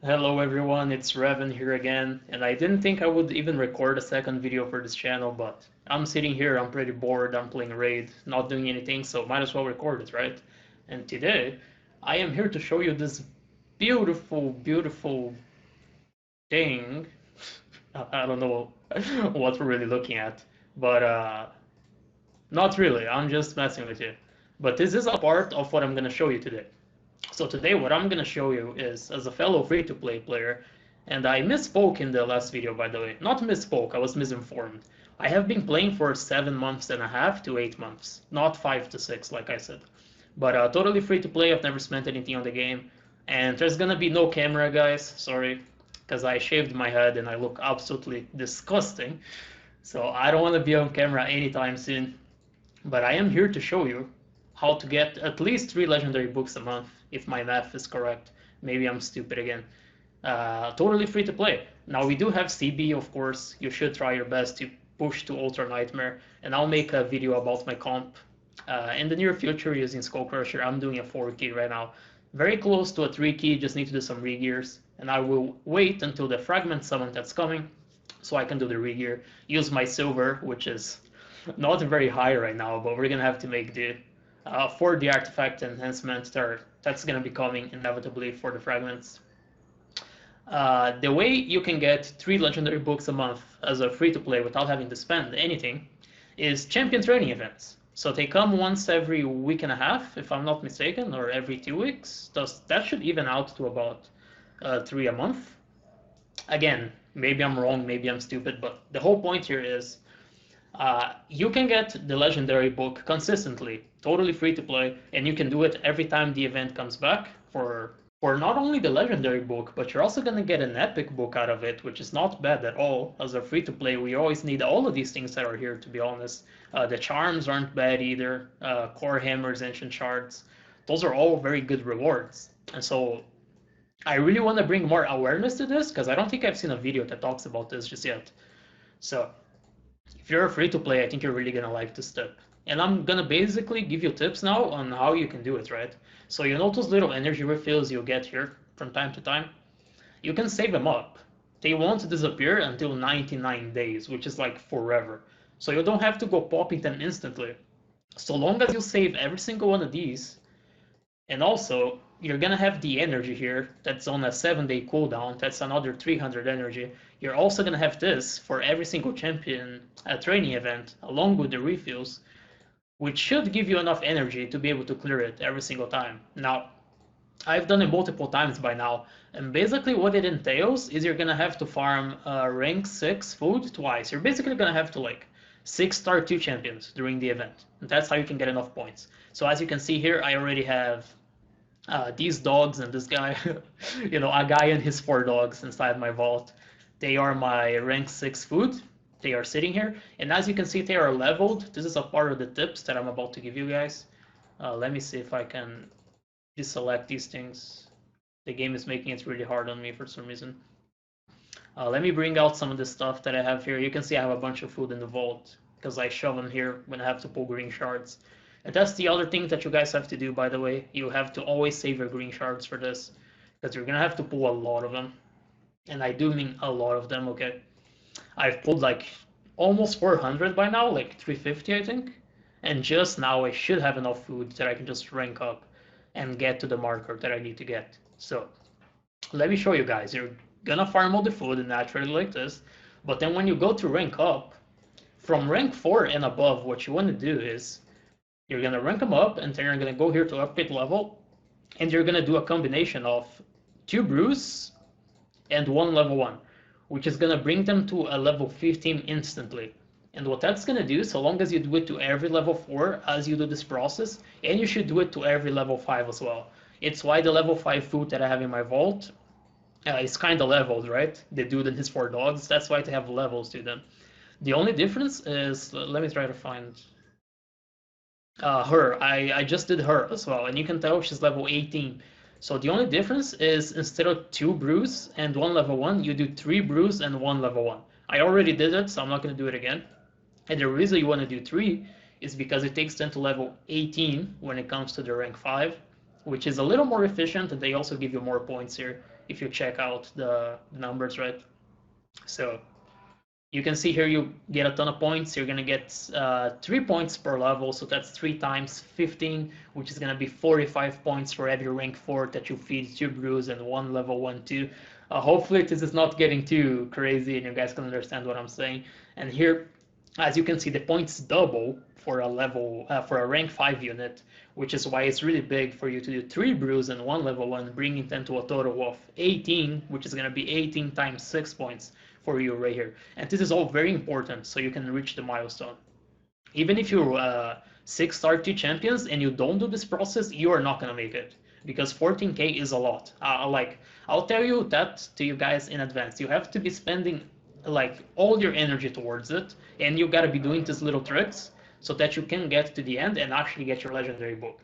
Hello everyone, it's Revan here again, and I didn't think I would even record a second video for this channel, but I'm sitting here, I'm pretty bored, I'm playing Raid, not doing anything, so might as well record it, right? And today, I am here to show you this beautiful thing. I don't know what we're really looking at, but not really, I'm just messing with you. But this is a part of what I'm gonna show you today. So today what I'm gonna show you is, as a fellow free-to-play player, and I misspoke in the last video by the way, not misspoke, I was misinformed. I have been playing for 7 months and a half to 8 months, not 5 to 6 like I said. But totally free-to-play, I've never spent anything on the game, and there's gonna be no camera guys, sorry, because I shaved my head and I look absolutely disgusting. So I don't want to be on camera anytime soon, but I am here to show you how to get at least 3 legendary books a month, if my math is correct. Maybe I'm stupid again. Totally free to play. Now we do have CB, of course. You should try your best to push to Ultra Nightmare, and I'll make a video about my comp in the near future using Skull Crusher. I'm doing a 4 key right now. Very close to a 3 key, just need to do some regears, and I will wait until the fragment summon that's coming so I can do the regear. Use my silver, which is not very high right now, but we're gonna have to make do. For the artifact enhancement, that's gonna be coming inevitably for the fragments. The way you can get 3 legendary books a month as a free-to-play without having to spend anything is champion training events. So they come once every week and a half, if I'm not mistaken, or every 2 weeks. That should even out to about 3 a month. Again, maybe I'm wrong, maybe I'm stupid, but the whole point here is you can get the legendary book consistently, totally free to play, and you can do it every time the event comes back for not only the legendary book, but you're also going to get an epic book out of it, which is not bad at all. As a free to play, we always need all of these things that are here, to be honest. The charms aren't bad either. Core hammers, ancient shards, those are all very good rewards. And so I really want to bring more awareness to this because I don't think I've seen a video that talks about this just yet. So if you're free to play, I think you're really gonna like this tip. And I'm gonna basically give you tips now on how you can do it, right? So you know those little energy refills you get here from time to time? You can save them up. They won't disappear until 99 days, which is like forever. So you don't have to go popping them instantly. So long as you save every single one of these, and also, you're gonna have the energy here that's on a 7-day cooldown. That's another 300 energy. You're also gonna have this for every single champion training event, along with the refills, which should give you enough energy to be able to clear it every single time. Now, I've done it multiple times by now, and basically what it entails is you're gonna have to farm rank 6 food twice. You're basically gonna have to like 6-star 2 champions during the event. And that's how you can get enough points. So as you can see here, I already have these dogs and this guy, you know, a guy and his 4 dogs inside my vault. They are my rank 6 food. They are sitting here. And as you can see, they are leveled. This is a part of the tips that I'm about to give you guys. Let me see if I can deselect these things. The game is making it really hard on me for some reason. Let me bring out some of the stuff that I have here. You can see I have a bunch of food in the vault because I shove them here when I have to pull green shards. And that's the other thing that you guys have to do, by the way. You have to always save your green shards for this because you're going to have to pull a lot of them. And I do mean a lot of them, okay? I've pulled like almost 400 by now, like 350 I think. And just now I should have enough food that I can just rank up and get to the marker that I need to get. So let me show you guys. You're gonna farm all the food naturally like this, but then when you go to rank up, from rank 4 and above, what you want to do is you're gonna rank them up, and then you're gonna go here to upgrade level, and you're gonna do a combination of 2 brews and 1 level 1, which is gonna bring them to a level 15 instantly. And what that's gonna do, so long as you do it to every level 4 as you do this process, and you should do it to every level 5 as well. It's why the level 5 food that I have in my vault is kind of leveled, right? The dude and his 4 dogs, that's why they have levels to them. The only difference is, let me try to find her. I just did her as well, and you can tell she's level 18. So the only difference is instead of 2 brews and 1 level 1, you do 3 brews and 1 level 1. I already did it, so I'm not going to do it again. And the reason you want to do 3 is because it takes them to level 18 when it comes to the rank 5. which is a little more efficient, and they also give you more points here if you check out the numbers, right? So you can see here you get a ton of points. You're gonna get 3 points per level, so that's 3 times 15, which is gonna be 45 points for every rank 4 that you feed 2 brews and 1 level 1 2. Hopefully this is not getting too crazy and you guys can understand what I'm saying. And here, as you can see, the points double for a level for a rank 5 unit, which is why it's really big for you to do 3 brews and 1 level 1, bringing them to a total of 18, which is gonna be 18 times 6 points for you right here. And this is all very important so you can reach the milestone. Even if you're 6-star 2 champions and you don't do this process, you are not gonna make it because 14k is a lot. I'll tell you that to you guys in advance. You have to be spending like all your energy towards it, and you gotta be doing these little tricks so that you can get to the end and actually get your legendary book.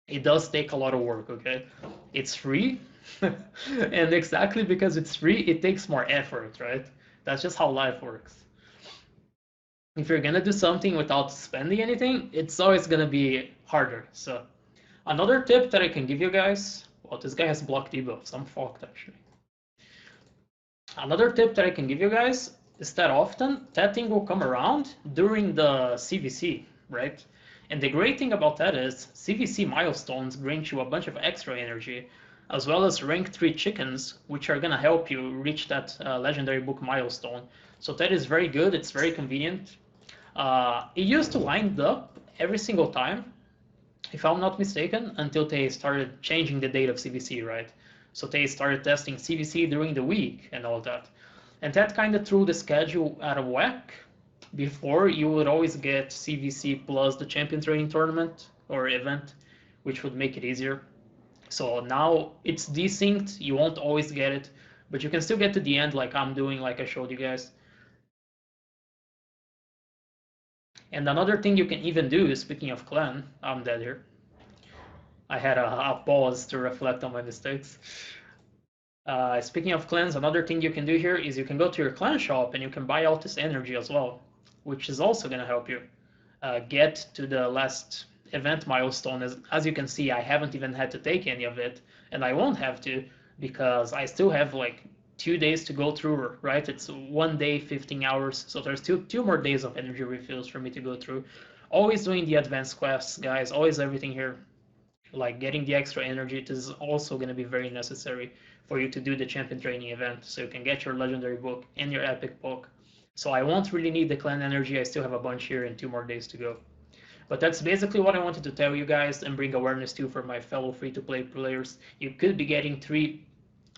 It does take a lot of work, okay? It's free, and exactly because it's free, it takes more effort, right? That's just how life works. If you're gonna do something without spending anything, it's always gonna be harder. So another tip that I can give you guys, well, this guy has blocked debuffs. I'm fucked actually. Another tip that I can give you guys is that often that thing will come around during the CVC, right? And the great thing about that is CVC milestones grant you a bunch of extra energy, as well as rank 3 chickens, which are gonna help you reach that legendary book milestone. So that is very good, it's very convenient. It used to line up every single time, if I'm not mistaken, until they started changing the date of CVC, right? So they started testing CVC during the week and all that. And that kind of threw the schedule out of whack. Before, you would always get CVC plus the champion training tournament or event, which would make it easier. So now it's desynced, you won't always get it, but you can still get to the end like I'm doing, like I showed you guys. And another thing you can even do, speaking of clan, I'm dead here. I had a pause to reflect on my mistakes. Speaking of clans, another thing you can do here is you can go to your clan shop and you can buy out this energy as well, which is also going to help you get to the last event milestone. As you can see, I haven't even had to take any of it, and I won't have to because I still have like 2 days to go through, right? It's 1 day, 15 hours, so there's two more days of energy refills for me to go through. Always doing the advanced quests, guys, always everything here. Like getting the extra energy, this is also going to be very necessary for you to do the champion training event so you can get your legendary book and your epic book. So I won't really need the clan energy, I still have a bunch here and 2 more days to go. But that's basically what I wanted to tell you guys and bring awareness to for my fellow free-to-play players. You could be getting 3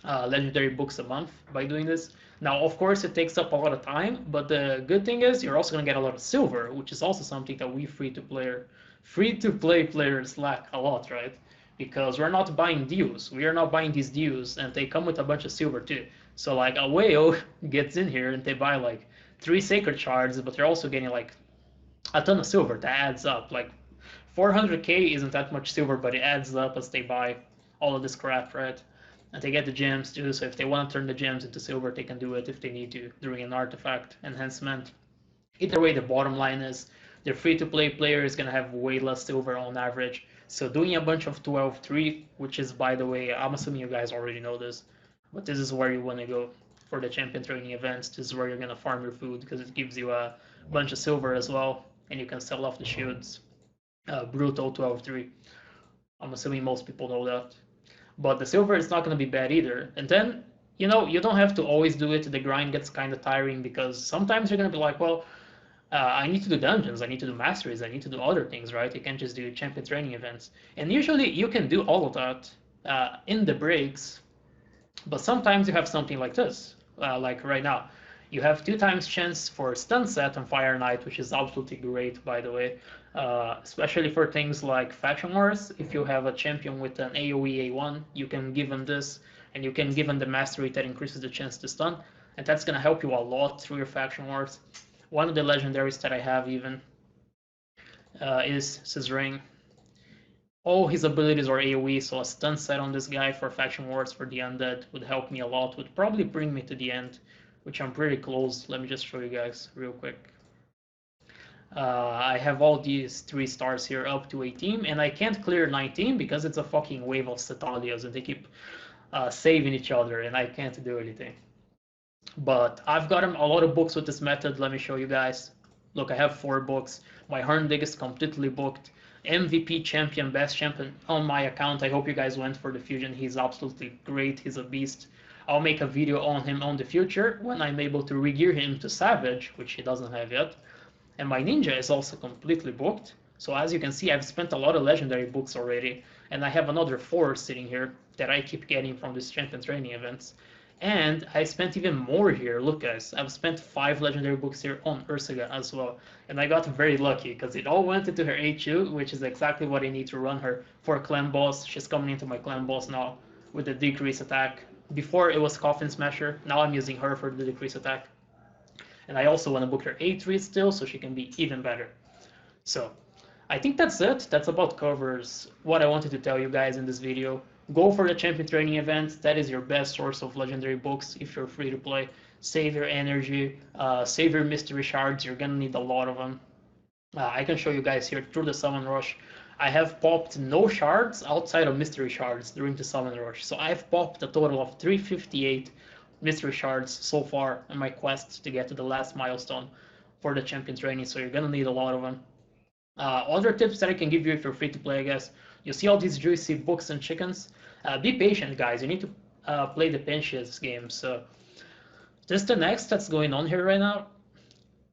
legendary books a month by doing this. Now, of course, it takes up a lot of time, but the good thing is you're also going to get a lot of silver, which is also something that we free-to-play players lack a lot, right? Because we're not buying deals. We are not buying these deals, and they come with a bunch of silver too. So like a whale gets in here and they buy like 3 sacred shards, but they're also getting like a ton of silver. That adds up. Like 400k isn't that much silver, but it adds up as they buy all of this crap, right? And they get the gems too, so if they want to turn the gems into silver, they can do it if they need to during an artifact enhancement. Either way, the bottom line is the free-to-play player is going to have way less silver on average. So doing a bunch of 12-3, which is, by the way, I'm assuming you guys already know this, but this is where you want to go for the champion training events. This is where you're going to farm your food because it gives you a bunch of silver as well, and you can sell off the shields. Brutal 12-3. I'm assuming most people know that. But the silver is not going to be bad either. And then, you know, you don't have to always do it. The grind gets kind of tiring because sometimes you're going to be like, well, I need to do dungeons, I need to do masteries, I need to do other things, right? You can't just do champion training events. And usually you can do all of that in the breaks, but sometimes you have something like this, like right now. You have 2 times chance for stun set on Fire Knight, which is absolutely great, by the way. Especially for things like Faction Wars. If you have a champion with an AoE A1, you can give him this, and you can give him the mastery that increases the chance to stun, and that's going to help you a lot through your Faction Wars. One of the legendaries that I have even is Scissoring. All his abilities are AoE, so a stun set on this guy for Faction Wars for the Undead would help me a lot, would probably bring me to the end, which I'm pretty close. Let me just show you guys real quick. I have all these 3 stars here up to 18, and I can't clear 19 because it's a fucking wave of Cetalias and they keep saving each other, and I can't do anything. But I've gotten a lot of books with this method. Let me show you guys. Look, I have 4 books. My Horndig is completely booked. MVP champion, best champion on my account. I hope you guys went for the fusion. He's absolutely great. He's a beast. I'll make a video on him on the future when I'm able to regear him to Savage, which he doesn't have yet. And my ninja is also completely booked. So as you can see, I've spent a lot of legendary books already, and I have another 4 sitting here that I keep getting from these champion training events. And I spent even more here. Look, guys, I've spent 5 legendary books here on Ursaga as well. And I got very lucky because it all went into her HU, which is exactly what I need to run her for clan boss. She's coming into my clan boss now with the decrease attack. Before it was Coffin Smasher. Now I'm using her for the decrease attack. And I also want to book her A3 still so she can be even better. So I think that's it. That about covers what I wanted to tell you guys in this video. Go for the champion training event. That is your best source of legendary books if you're free to play. Save your energy, save your mystery shards. You're gonna need a lot of them. I can show you guys here through the summon rush. I have popped no shards outside of mystery shards during the summon rush. So I've popped a total of 358 mystery shards so far in my quest to get to the last milestone for the champion training. So you're gonna need a lot of them. Other tips that I can give you if you're free to play, I guess. You see all these juicy books and chickens. Be patient, guys. You need to play the Pinches game. So just the next that's going on here right now.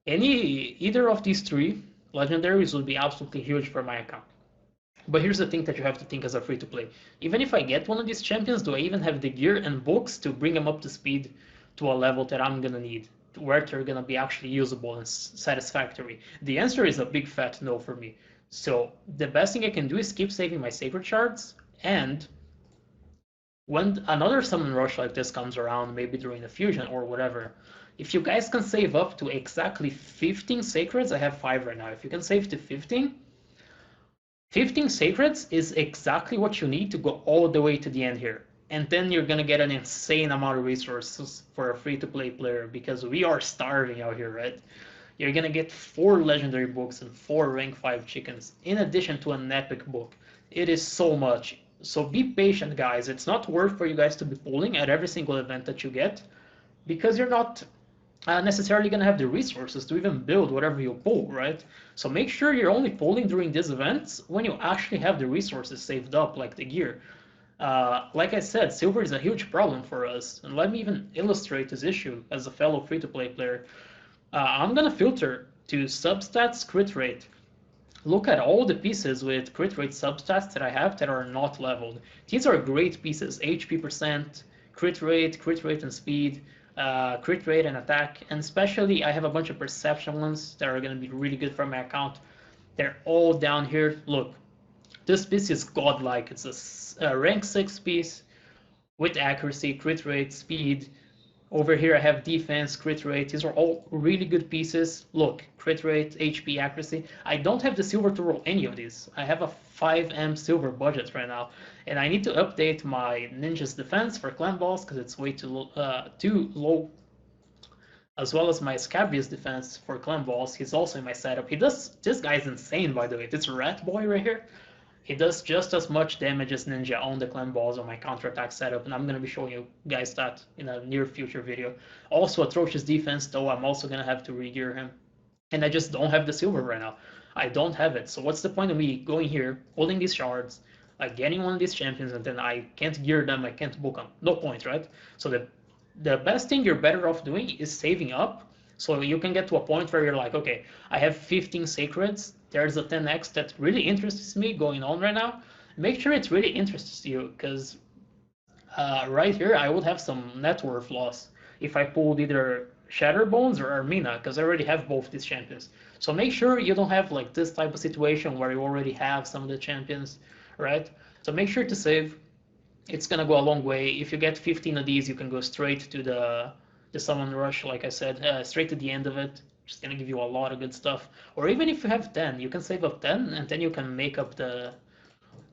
Either of these 3 legendaries would be absolutely huge for my account. But here's the thing that you have to think as a free to play. Even if I get one of these champions, do I even have the gear and books to bring them up to speed to a level that I'm gonna need? Where they're gonna be actually usable and satisfactory? The answer is a big fat no for me. So the best thing I can do is keep saving my sacred shards, and when another summon rush like this comes around, maybe during the fusion or whatever, if you guys can save up to exactly 15 sacreds, I have 5 right now. If you can save to 15 sacreds is exactly what you need to go all the way to the end here. And then you're gonna get an insane amount of resources for a free-to-play player because we are starving out here, right? You're gonna get 4 legendary books and 4 rank 5 chickens, in addition to an epic book. It is so much. So be patient, guys. It's not worth for you guys to be pulling at every single event that you get, because you're not necessarily going to have the resources to even build whatever you pull, right? So make sure you're only pulling during these events when you actually have the resources saved up, like the gear. Like I said, silver is a huge problem for us, and let me even illustrate this issue as a fellow free-to-play player. I'm going to filter to substats crit rate. Look at all the pieces with crit rate substats that I have that are not leveled. These are great pieces, HP percent, crit rate and speed, crit rate and attack, and especially I have a bunch of perception ones that are going to be really good for my account. They're all down here. Look, this piece is godlike. It's a rank 6 piece with accuracy, crit rate, speed. Over here I have defense, crit rate. These are all really good pieces. Look, crit rate, HP, accuracy. I don't have the silver to roll any of these. I have a 5M silver budget right now, and I need to update my ninja's defense for clan boss because it's way too low, as well as my Scabious defense for clan boss. He's also in my setup. This guy's insane, by the way. This rat boy right here, he does just as much damage as Ninja on the clan balls on my counterattack setup, and I'm going to be showing you guys that in a near future video. Also, atrocious defense, though I'm also going to have to regear him. And I just don't have the silver right now. I don't have it. So what's the point of me going here, holding these shards, getting one of these champions, and then I can't gear them, I can't book them. No point, right? So the best thing you're better off doing is saving up, so you can get to a point where you're like, okay, I have 15 sacreds. There's a 10x that really interests me going on right now. Make sure it really interests you, because right here I would have some net worth loss if I pulled either Shatterbones or Armina, because I already have both these champions. So make sure you don't have like this type of situation where you already have some of the champions, right? So make sure to save. It's gonna go a long way. If you get 15 of these, you can go straight to the summon rush, like I said, straight to the end of it. Just gonna give you a lot of good stuff. Or even if you have 10, you can save up 10, and then you can make up the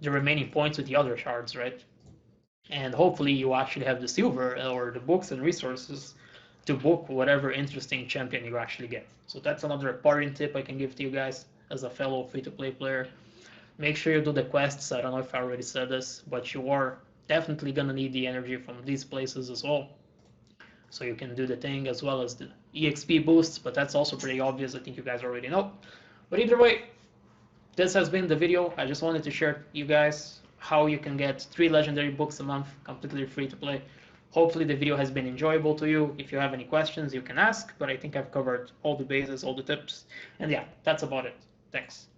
remaining points with the other shards, right? And hopefully you actually have the silver or the books and resources to book whatever interesting champion you actually get. So that's another parting tip I can give to you guys as a fellow free-to-play player. Make sure you do the quests. I don't know if I already said this, but you are definitely gonna need the energy from these places as well. So you can do the thing as well as the EXP boosts, but that's also pretty obvious. I think you guys already know. But either way, this has been the video. I just wanted to share you guys how you can get 3 legendary books a month completely free to play. Hopefully the video has been enjoyable to you. If you have any questions, you can ask, but I think I've covered all the bases, all the tips. And yeah, that's about it. Thanks.